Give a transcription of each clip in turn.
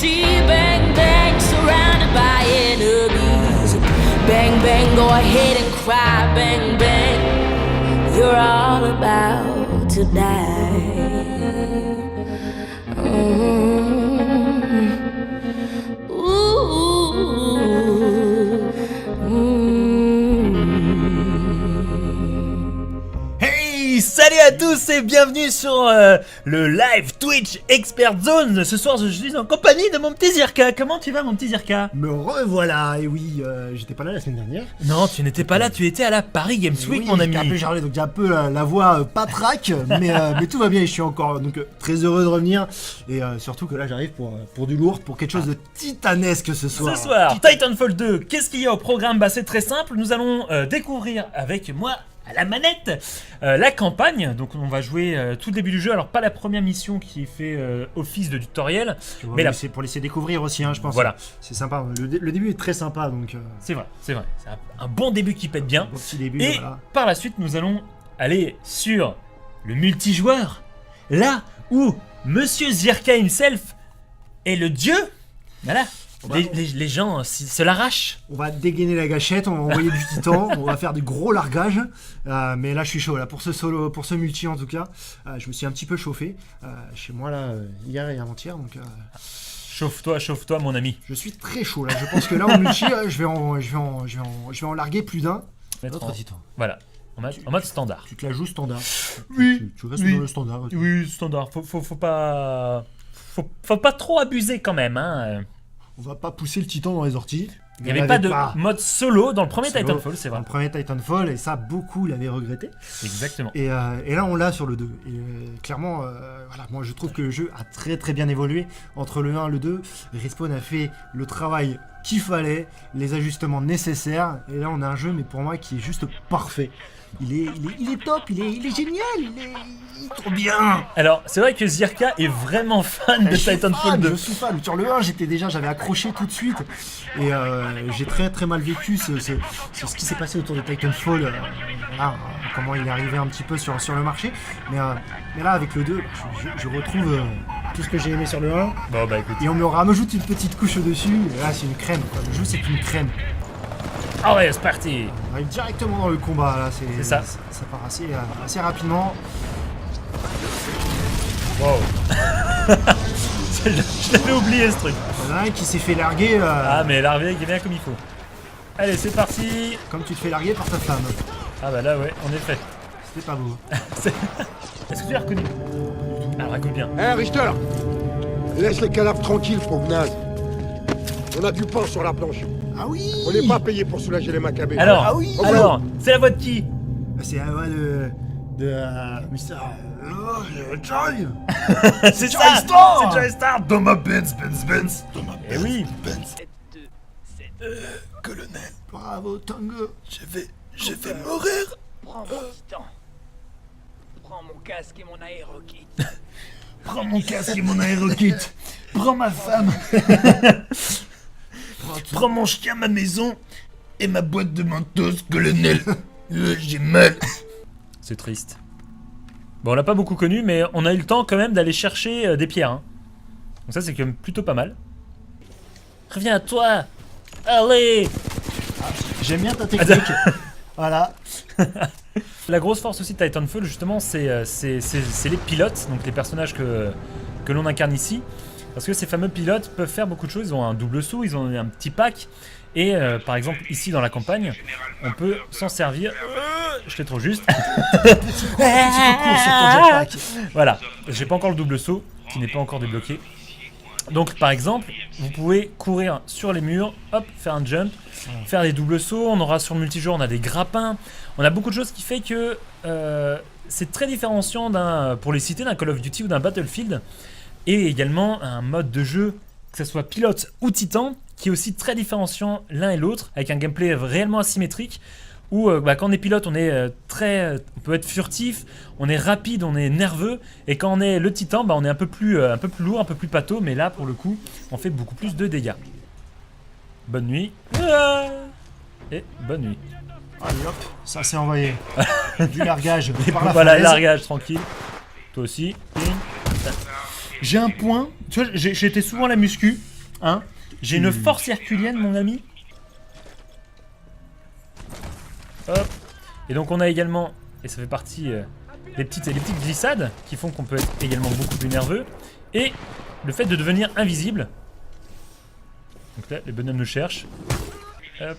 see bang bang surrounded by enemies. Bang bang, go ahead and cry. Bang bang, you're all about to die. Hey, salut à tous et bienvenue sur le live Twitch Expert Zone. Ce soir je suis en compagnie de mon petit Zirka. Comment tu vas mon petit Zirka? Me revoilà, et oui, j'étais pas là la semaine dernière. Non, tu n'étais pas là, tu étais à la Paris Games Week mon ami. Un peu chargé, donc j'ai un peu la voix patraque, mais tout va bien et je suis encore donc très heureux de revenir. Et surtout que là j'arrive pour du lourd, pour quelque chose de titanesque ce soir. Ce soir, Titanfall 2, qu'est-ce qu'il y a au programme? Bah c'est très simple, nous allons découvrir avec moi à la manette la campagne. Donc on va jouer tout le début du jeu, alors pas la première mission qui fait office de tutoriel, Vois, mais là c'est pour laisser découvrir aussi, hein, je pense. Voilà. C'est sympa, le début est très sympa donc. C'est vrai, c'est un bon début qui pète bien. Bon petit début, Et voilà. par la suite, nous allons aller sur le multijoueur, là où Monsieur Zirka himself est le dieu. Voilà. Les gens se l'arrachent. On va dégainer la gâchette, on va envoyer du titan, on va faire des gros largages. Mais là je suis chaud là pour ce solo, pour ce multi en tout cas. Je me suis un petit peu chauffé chez moi là hier et avant-hier donc. Chauffe-toi mon ami. Je suis très chaud là. Je pense que là en multi, je vais en larguer plus d'un. Notre titan. Voilà. En mode standard. Tu te la joues standard. Oui. Tu restes dans le standard. Oui, standard. Faut pas trop abuser quand même. Hein. On va pas pousser le titan dans les orties. Il n'y avait pas de mode solo dans le premier Solo, Titanfall, c'est vrai. Dans le premier Titanfall, et ça, beaucoup l'avaient regretté. Exactement. Et là, on l'a sur le 2. Et clairement, voilà, moi je trouve que le jeu a très très bien évolué entre le 1 et le 2. Respawn a fait le travail qu'il fallait, les ajustements nécessaires. Et là, on a un jeu, mais pour moi, qui est juste parfait. Il est top, il est génial, il est trop bien. Alors, c'est vrai que Zirka est vraiment fan de Titanfall 2. Je suis fan. Sur le 1, j'avais accroché tout de suite. Et j'ai très très mal vécu ce qui s'est passé autour de Titanfall. Voilà, comment il est arrivé un petit peu sur le marché. Mais là, avec le 2, je retrouve tout ce que j'ai aimé sur le 1. Bon, bah écoute. Et on me rajoute une petite couche au-dessus. Et là, c'est une crème, quoi. Le jeu, c'est une crème. Ah ouais, c'est parti. On arrive directement dans le combat, là. C'est ça. Ça part assez rapidement. Wow. Je l'avais oublié ce truc. Il y en a un qui s'est fait larguer. Ah, mais l'arrière est bien comme il faut. Allez, c'est parti. Comme tu te fais larguer par ta femme. Ah bah là, ouais, en effet. C'était pas beau. Est-ce que tu l'as reconnu? Alors, raconte bien. Hé, Richter! Laisse les cadavres tranquilles, pauvre naze. On a du pain sur la planche. Ah oui. On n'est pas payé pour soulager les macabées. Alors, Ah oui. alors, c'est la voix de qui? C'est la voix de Mr. Joy. C'est ça. Joy Star. C'est Joy Star. Dans ma Benz. Dans ma Eh oui. Benz. Colonel, Bravo Tango. je vais mourir. Prends mon titan. Prends mon casque et mon aérokit. Prends mon casque et mon aérokit. Prends ma femme. Prends mon chien, ma maison et ma boîte de Mentos, colonel. J'ai mal. C'est triste. Bon, on l'a pas beaucoup connu, mais on a eu le temps quand même d'aller chercher des pierres. Hein. Donc ça, c'est quand même plutôt pas mal. Reviens à toi. Allez. J'aime bien ta technique. Voilà. La grosse force aussi de Titanfall, justement, c'est les pilotes, donc les personnages que l'on incarne ici. Parce que ces fameux pilotes peuvent faire beaucoup de choses. Ils ont un double saut, ils ont un petit pack. Et par exemple, ici dans la campagne, on peut s'en servir. J'étais trop juste. Petit concours sur ton jetpack. Voilà, j'ai pas encore le double saut, qui n'est pas encore débloqué. Donc par exemple, vous pouvez courir sur les murs, hop, faire un jump, faire des doubles sauts. On aura sur le multijoueur, on a des grappins. On a beaucoup de choses qui fait que c'est très différenciant pour les citer, d'un Call of Duty ou d'un Battlefield. Et également un mode de jeu, que ce soit pilote ou titan, qui est aussi très différenciant l'un et l'autre, avec un gameplay réellement asymétrique, où quand on est pilote, on peut être furtif, on est rapide, on est nerveux, et quand on est le titan, on est un peu plus lourd, un peu plus pâteau, mais là, pour le coup, on fait beaucoup plus de dégâts. Bonne nuit. Et bonne nuit. Allez hop, ça c'est envoyé. Du largage. Voilà, largage, tranquille. Toi aussi. J'ai un point, tu vois, j'ai été souvent à la muscu, Hein? J'ai une force herculienne, mon ami. Hop. Et donc on a également, et ça fait partie des petites glissades qui font qu'on peut être également beaucoup plus nerveux. Et le fait de devenir invisible. Donc là, les bonhommes nous cherchent. Hop.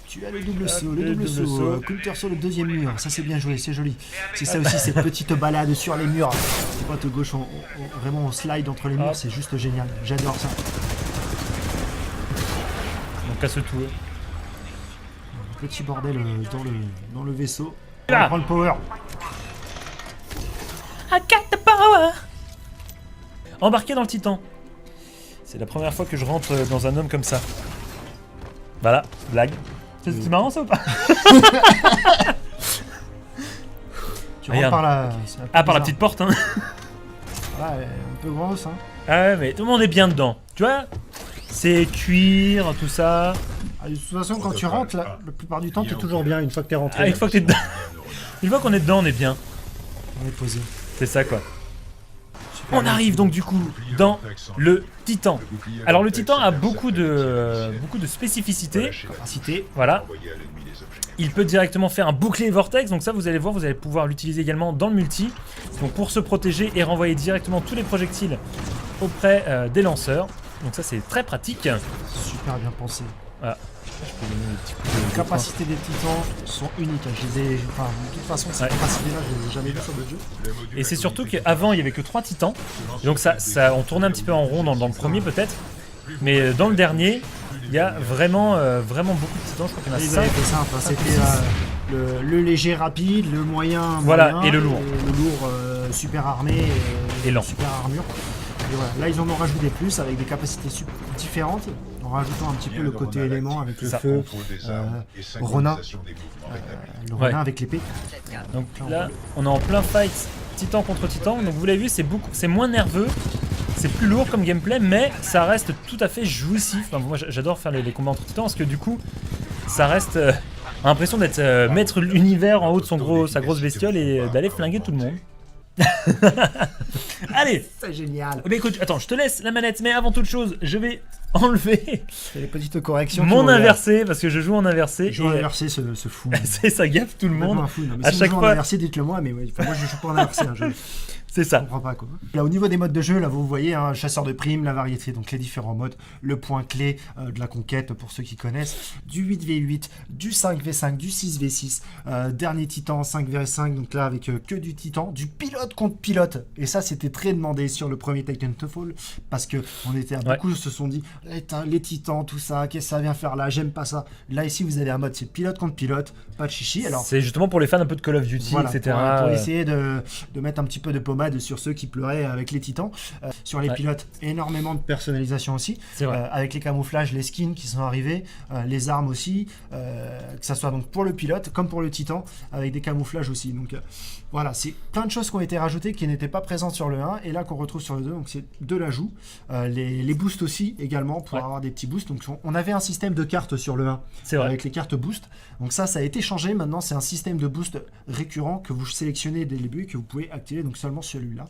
Tu as le double saut, le le double double saut, saut. counter sur le deuxième mur, ça c'est bien joué, c'est joli. C'est ça aussi, ces petites balades sur les murs. C'est pas de gauche, vraiment on slide entre les murs, Hop. c'est juste génial, j'adore ça. On casse tout. Petit bordel dans le vaisseau. Là. On prend le power. I got the power. Embarqué dans le Titan. C'est la première fois que je rentre dans un homme comme ça. Voilà, blague. C'est marrant ça ou pas? Tu Regarde. rentres par la... c'est un peu Ah, par la bizarre. petite porte, hein. Voilà, elle est un peu grosse, hein. Ah ouais, mais tout le monde est bien dedans. Tu vois? C'est cuir, tout ça. Ah, de toute façon, quand tu rentres, là, la plupart du temps, t'es toujours bien une fois que t'es rentré. Ah, une fois que t'es dedans. Une fois qu'on est dedans, on est bien. On est posé. C'est ça quoi. Super On bien. arrive donc du coup dans le Titan. Alors le Titan a beaucoup de spécificités. Capacité. Voilà. Il peut directement faire un bouclier vortex, donc ça vous allez voir, vous allez pouvoir l'utiliser également dans le multi. Donc pour se protéger et renvoyer directement tous les projectiles auprès des lanceurs. Donc ça c'est très pratique. Super bien pensé. Voilà. Je peux donner des petits coups de Les poing. capacités des titans sont uniques. Je les ai... enfin, de toute façon, ces Ouais. capacités-là, je les ai jamais vues sur d'autres jeux. Et c'est surtout qu'avant il y avait que 3 titans. Et donc ça, on tournait un petit peu en rond dans le premier peut-être. Mais dans le dernier, il y a vraiment beaucoup de titans. Je crois qu'il y en a Ils 5. avaient fait simple, hein. C'était le léger rapide, le moyen, Voilà, moyen, et le lourd. Le lourd super armé Et lent. super armure. Et voilà. Là, ils en ont rajouté plus avec des capacités différentes, en rajoutant un petit peu le côté élément avec le Ça. feu, Ronin, le Ouais. Ronin avec l'épée. Donc là, on est en plein fight titan contre titan. Donc vous l'avez vu, c'est moins nerveux, c'est plus lourd comme gameplay, mais ça reste tout à fait jouissif. Enfin, moi, j'adore faire les combats entre titans parce que du coup, ça reste on a l'impression d'être maître de l'univers en haut de sa grosse bestiole et d'aller flinguer tout le monde. Allez, C'est génial. eh bien, écoute, attends, je te laisse la manette, mais avant toute chose, je vais enlever C'est les petites corrections. mon inversé parce que je joue en inversé. Je joue en et inversé, ce fou. c'est ça gaffe tout le monde. Complètement fou. Non, mais À si chaque vous jouez fois- en inversé, dites-le moi, mais ouais, enfin, moi je joue pas en inversé. Hein, je C'est ça. comprends pas quoi. Là, au niveau des modes de jeu, là vous voyez, hein, chasseur de primes, la variété, donc les différents modes, le point clé de la conquête pour ceux qui connaissent, du 8v8, du 5v5, du 6v6, dernier titan 5v5, donc là avec que du titan, du pilote contre pilote. Et ça c'était très demandé sur le premier Titanfall parce que on était à beaucoup se sont dit les titans, tout ça, qu'est-ce que ça vient faire là, j'aime pas ça. Là ici vous allez un mode c'est pilote contre pilote, pas de chichi. Alors C'est justement pour les fans un peu de Call of Duty, voilà, etc. pour essayer de mettre un petit peu de pommade sur ceux qui pleuraient avec les titans. Sur les Ouais. pilotes, énormément de personnalisation aussi. C'est vrai. Avec les camouflages, les skins qui sont arrivés, les armes aussi, que ça soit donc pour le pilote comme pour le titan, avec des camouflages aussi. Donc voilà, c'est plein de choses qui ont été rajoutées qui n'étaient pas présentes sur le 1 et là qu'on retrouve sur le 2, donc c'est de l'ajout. Les boosts aussi également pour Ouais. avoir des petits boosts. Donc on avait un système de cartes sur le 1 C'est vrai. avec les cartes boost. Donc ça a été changé. Maintenant, c'est un système de boost récurrent que vous sélectionnez dès le début et que vous pouvez activer donc seulement celui-là.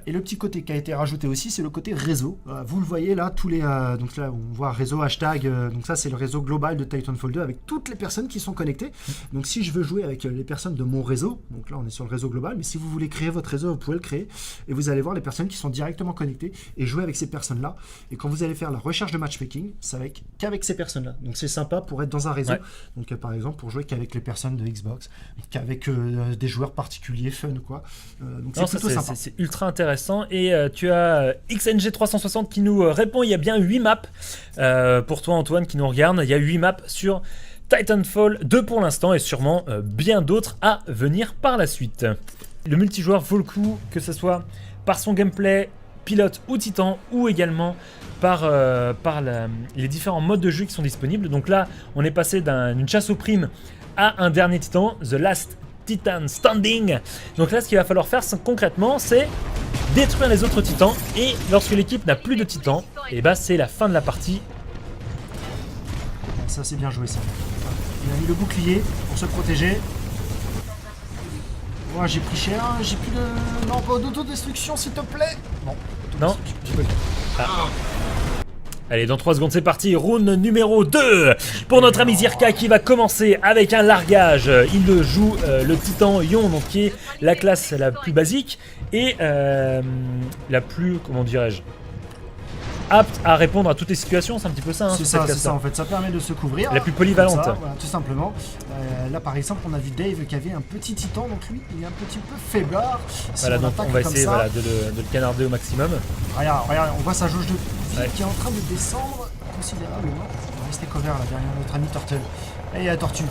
Et le petit côté qui a été rajouté aussi, c'est le côté réseau. Vous le voyez là, tous les donc là on voit réseau hashtag. Donc ça c'est le réseau global de Titanfall 2 avec toutes les personnes qui sont connectées. Donc si je veux jouer avec les personnes de mon réseau, donc là on est sur le réseau global, mais si vous voulez créer votre réseau, vous pouvez le créer et vous allez voir les personnes qui sont directement connectées et jouer avec ces personnes-là. Et quand vous allez faire la recherche de matchmaking, c'est qu'avec ces personnes-là. Donc c'est sympa pour être dans un réseau. Ouais. Donc par exemple pour jouer qu'avec les personnes de Xbox, qu'avec des joueurs particuliers, fun quoi. Donc Non, c'est ça, plutôt sympa. c'est ultra intéressant. Et tu as XNG360 qui nous répond. Il y a bien 8 maps. Pour toi, Antoine, qui nous regarde, il y a 8 maps sur Titanfall 2 pour l'instant et sûrement bien d'autres à venir par la suite. Le multijoueur vaut le coup, que ce soit par son gameplay, pilote ou titan, ou également par les différents modes de jeu qui sont disponibles. Donc là, on est passé d'une chasse aux primes à un dernier titan, The Last Titan Standing. Donc là, ce qu'il va falloir faire concrètement, c'est détruire les autres titans. Et lorsque l'équipe n'a plus de titans, et bah c'est la fin de la partie. Ça c'est bien joué ça. Il a mis le bouclier pour se protéger. Moi j'ai pris cher, j'ai plus de... Non, pas d'autodestruction s'il te plaît. Bon, Non. Allez, dans 3 secondes, c'est parti. Round numéro 2 pour notre ami Zirka qui va commencer avec un largage. Il joue le Titan Ion, donc qui est la classe la plus basique et la plus, comment dirais-je, apte à répondre à toutes les situations. C'est un petit peu ça, hein, c'est cette ça, classe-là. en fait, ça permet de se couvrir. La plus polyvalente. Comme ça, voilà, tout simplement. Là, par exemple, on a vu Dave qui avait un petit titan, donc lui, il est un petit peu faiblard. Si Voilà, donc attaque on va comme essayer ça, voilà, de le canarder au maximum. Regarde, on voit sa jauge de vie Ouais. qui est en train de descendre considérablement. On va rester cover là derrière notre ami Turtle. Et il y a la tortue.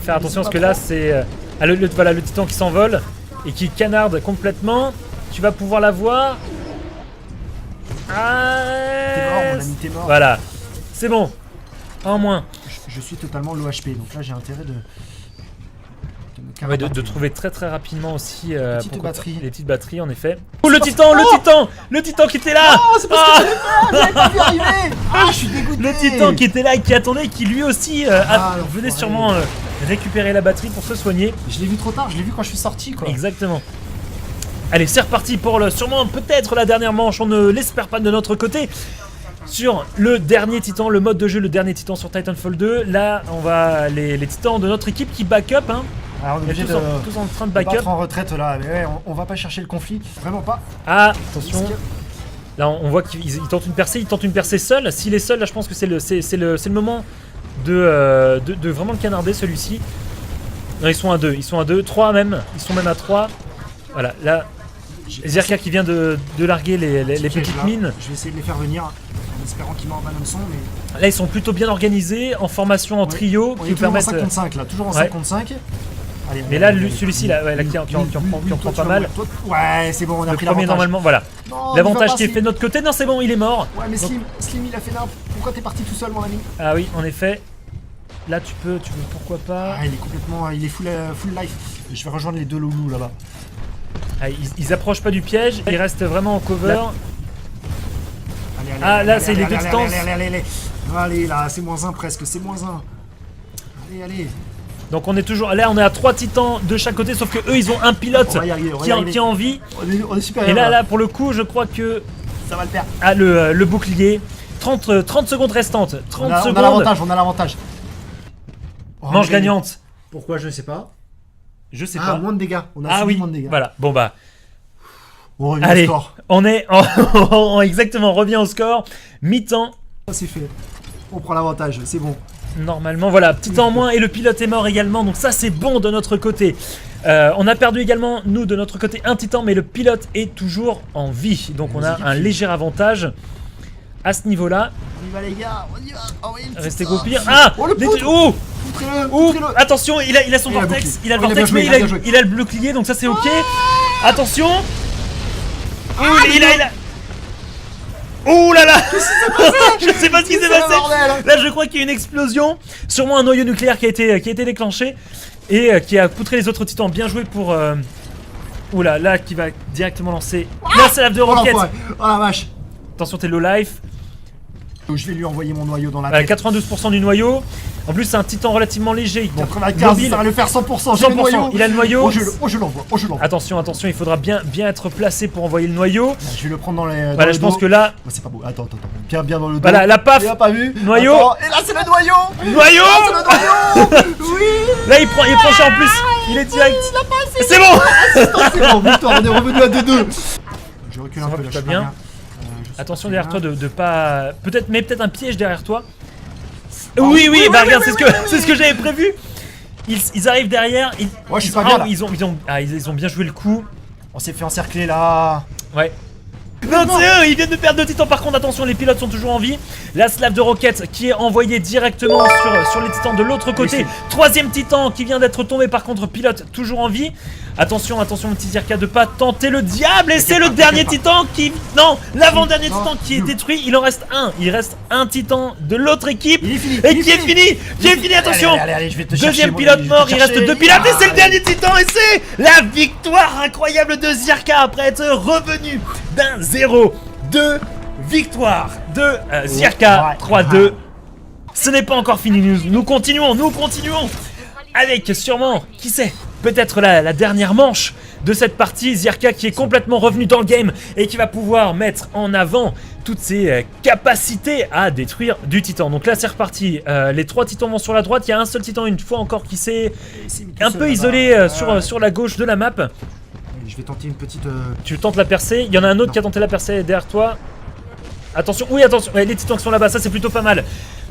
Faire attention parce que là, c'est voilà, le Titan qui s'envole et qui canarde complètement. Tu vas pouvoir la voir. Ah, T'es mort, mon ami, t'es mort. Voilà, c'est bon. En moins. Je suis totalement low HP, donc là j'ai intérêt de me Ouais, carapater. de trouver très très rapidement aussi petites batteries. les petites batteries en effet. Oh le Titan, le Titan qui était là. Oh, c'est parce que j'avais pas vu arriver. Ah, je suis dégoûté. Le Titan qui était là et qui attendait, qui lui aussi l'enfoiré. venait sûrement récupérer la batterie pour se soigner. Je l'ai vu trop tard, je l'ai vu quand je suis sorti quoi. Exactement. Allez, c'est reparti pour sûrement peut-être la dernière manche, on ne l'espère pas de notre côté. Sur le dernier titan, le mode de jeu, le dernier titan sur Titanfall 2. Là, on va les titans de notre équipe qui back up. Hein. Alors on est Ils obligé sont de tous en train de de back up. battre en retraite là, mais ouais, on va pas chercher le conflit, vraiment pas. Ah, attention. Parce que- Là, on voit qu'il tente une percée, seul. S'il est seul, là, je pense que c'est le moment de vraiment le canarder, celui-ci. Non, ils sont à 2, 3 même. Ils sont même à 3. Voilà, là, Zirka qui vient de larguer les Petit piège, petites là. mines. Je vais essayer de les faire venir en espérant qu'ils m'en un hameçon, mais Là, ils sont plutôt bien organisés, en formation en Ouais. trio, on qui est vous toujours en permettent. 55 là, toujours en Ouais. 55. Allez, Mais là, celui-ci, là, ouais, là, qui en prend pas mal. Ouais, c'est bon, on a Le pris premier, l'avantage. normalement, voilà. Non, L'avantage ne va qui est pas, fait de notre côté, non, c'est bon, il est mort. Ouais, mais Donc- Slim, il a fait n'importe. Pourquoi t'es parti tout seul, mon ami? Ah oui, en effet. Là, tu peux, pourquoi pas. Ah, il est complètement. Il est full life. Je vais rejoindre les deux loulous là-bas. Ah, ils approchent pas du piège, ils restent vraiment en cover. Allez, Ah, là, c'est les deux distances. Allez, là, c'est -1 presque, c'est -1. Allez. Donc on est toujours. Là, on est à 3 titans de chaque côté, sauf que eux, ils ont un pilote On va y arriver, qui est en vie. On est super. Et là, pour le coup, je crois que. ça va le faire. Ah, le bouclier. 30 secondes restantes. 30 On a secondes. l'avantage. Oh, Manche mais- gagnante. Pourquoi je sais pas. Je sais Ah, pas. moins de dégâts. On a Ah subi oui, moins de dégâts. voilà. Bon bah. On revient Allez, au score. on est exactement, on revient au score. Mi-temps. Ça c'est fait. On prend l'avantage, c'est bon. Normalement, voilà, petit temps en moins et le pilote est mort également, donc ça c'est bon de notre côté. On a perdu également, nous de notre côté, un titan, mais le pilote est toujours en vie, donc on a un léger avantage à ce niveau-là. On y va les gars, on y va. Envoyez une petite Restez sauce. groupir. Ah, Oh le les- poutre. oh, Poutrez-le, oh, poutrez-le. attention, il a son Il a le vortex, bouclier. il a le Oh, il a bien vortex, joué, mais il a bien joué. il a le bouclier, donc ça c'est ok. Attention. Oh, il a. Oh là là. Je sais pas ce qui s'est C'est le passé. bordel. Là, je crois qu'il y a une explosion. Sûrement un noyau nucléaire qui a été déclenché et qui a poutré les autres titans. Bien joué pour. Oula, là, qui va directement lancer la salve de Oh roquette. l'enfoiré. Oh la vache. Attention, t'es low life. Je vais lui envoyer mon noyau dans la Voilà, tête. 92% du noyau. En plus, c'est un titan relativement léger. Donc, 95, mobile. ça va le faire 100%. J'ai le 100%, noyau. il a le noyau. Oh, je l'envoie. Attention, il faudra bien être placé pour envoyer le noyau. Je vais le prendre dans les. Voilà, je pense que là. Oh, c'est pas beau. Attends. Bien dans le dos. Voilà, la paf. Il a pas vu. Noyau. Attends, et là, c'est le noyau. Noyau. C'est le noyau. Oui. Là, il prend cher en plus. Il est direct. C'est bon. C'est bon, victoire. On est revenu à 2-2. Je recule un Ça va peu là. plutôt je suis bien. pas je sais Attention pas derrière toi bien. de pas. Peut-être un piège derrière toi. Oui, bah regarde, c'est ce que j'avais prévu. Ils arrivent derrière. Ouais, je suis pas bien, là. Ils ont bien joué le coup. On s'est fait encercler là. Ouais. Non, c'est eux, ils viennent de perdre 2 titans. Par contre, attention, les pilotes sont toujours en vie. La slave de roquette qui est envoyée directement sur les titans de l'autre côté. Troisième titan qui vient d'être tombé. Par contre, pilote toujours en vie. Attention, mon petit Zirka, de pas tenter le diable. Et c'est le dernier titan qui. Non, l'avant-dernier Non, titan qui est non. détruit. Il en reste un. Il reste un titan de l'autre équipe. Il est fini. Et qui est fini. Attention. Allez, je vais te chercher. Deuxième mon- pilote je vais mort, te il reste chercher. 2 pilotes et c'est le Allez. dernier titan et c'est la victoire incroyable de Zirka après être revenu d'un 0-2 victoire de Zirka Ouais. 3-2. Ce n'est pas encore fini, nous continuons avec sûrement, qui sait, peut-être la dernière manche de cette partie. Zirka qui est complètement revenu dans le game et qui va pouvoir mettre en avant toutes ses capacités à détruire du titan. Donc là c'est reparti, les 3 titans vont sur la droite, il y a un seul titan une fois encore qui s'est un peu isolé sur la gauche de la map. Je vais tenter une petite... Tu tentes la percée, il y en a un autre qui a tenté la percée derrière toi. Attention, oui attention, ouais, les titans qui sont là-bas, ça c'est plutôt pas mal.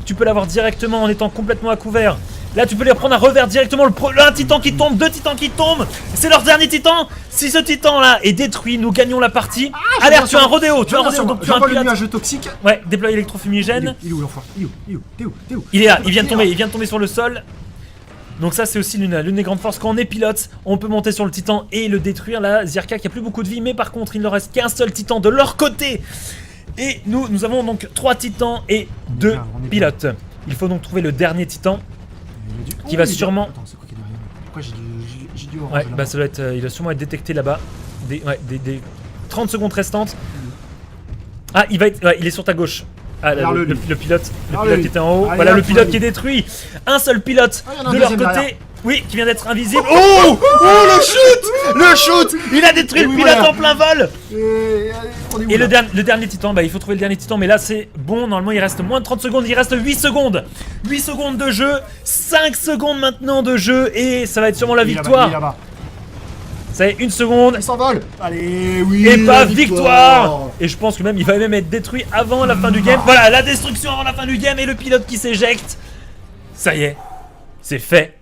Tu peux l'avoir directement en étant complètement à couvert. Là tu peux les reprendre à revers directement, un titan qui tombe, 2 titans qui tombent. C'est leur dernier titan. Si ce titan là est détruit, nous gagnons la partie. Alerte, tu as un rodéo, tu as un rodéo, donc tu as un pilote. nuage toxique. Ouais, déploie électrofumigène. Il est où l'enfant? Il est où? T'es où? Il est là, il vient de tomber sur le sol. Donc ça c'est aussi l'une des grandes forces, quand on est pilote, on peut monter sur le titan et le détruire. Là, Zirka qui a plus beaucoup de vie, mais par contre il ne reste qu'un seul titan de leur côté. Et nous avons donc 3 titans et 2 pilotes. Il faut donc trouver le dernier titan qui va sûrement... Attends, c'est quoi qui est derrière? Pourquoi j'ai du orange Ouais, là-bas? bah ça doit être... il va sûrement être détecté là-bas. Des 30 secondes restantes. Ah, il est sur ta gauche. Ah, le pilote qui était en haut. Allez, voilà hop, le pilote allez. qui est détruit. Un seul pilote Ah, il y en a un de leur deuxième côté. derrière. Oui, qui vient d'être invisible. Oh, le shoot. Le shoot. Il a détruit Et le oui, pilote voilà. en plein vol. On est où, Et là le dernier titan, bah il faut trouver le dernier titan, mais là c'est bon, normalement il reste moins de 30 secondes, il reste 8 secondes. 8 secondes de jeu, 5 secondes maintenant de jeu, et ça va être sûrement la Il est là-bas, victoire. il est là-bas. Ça y est, 1 seconde, Il s'envole. Allez, oui. et la pas victoire. Et je pense que même il va même être détruit avant la fin du game. Voilà, la destruction avant la fin du game, et le pilote qui s'éjecte. Ça y est, c'est fait.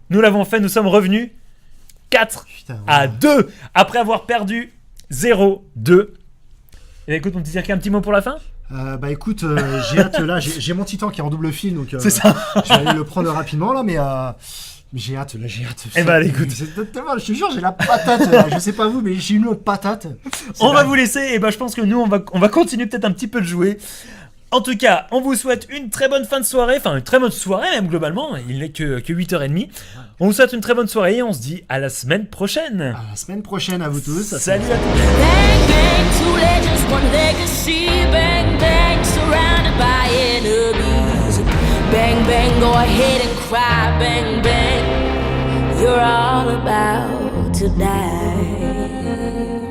Nous l'avons fait, nous sommes revenus 4 Putain, à 2 après avoir perdu 0-2. Et écoute, mon petit Zirka, un petit mot pour la fin. Bah écoute, j'ai hâte là, j'ai mon titan qui est en double fil, donc C'est ça. je vais aller le prendre rapidement là, mais j'ai hâte là, j'ai hâte. Eh bah, écoute. C'est tellement, je te jure, j'ai la patate. Là, je sais pas vous, mais j'ai une patate. C'est On va dingue. vous laisser, et bah je pense que nous on va continuer peut-être un petit peu de jouer. En tout cas, on vous souhaite une très bonne fin de soirée, enfin une très bonne soirée même globalement, il n'est que 8h30. On vous souhaite une très bonne soirée et on se dit à la semaine prochaine. À la semaine prochaine à vous tous. Salut à tous. Bang, bang, 2 legends, 1 legacy. Bang, bang, surrounded by enemies. Bang, bang, go ahead and cry. Bang, bang, you're all about to die.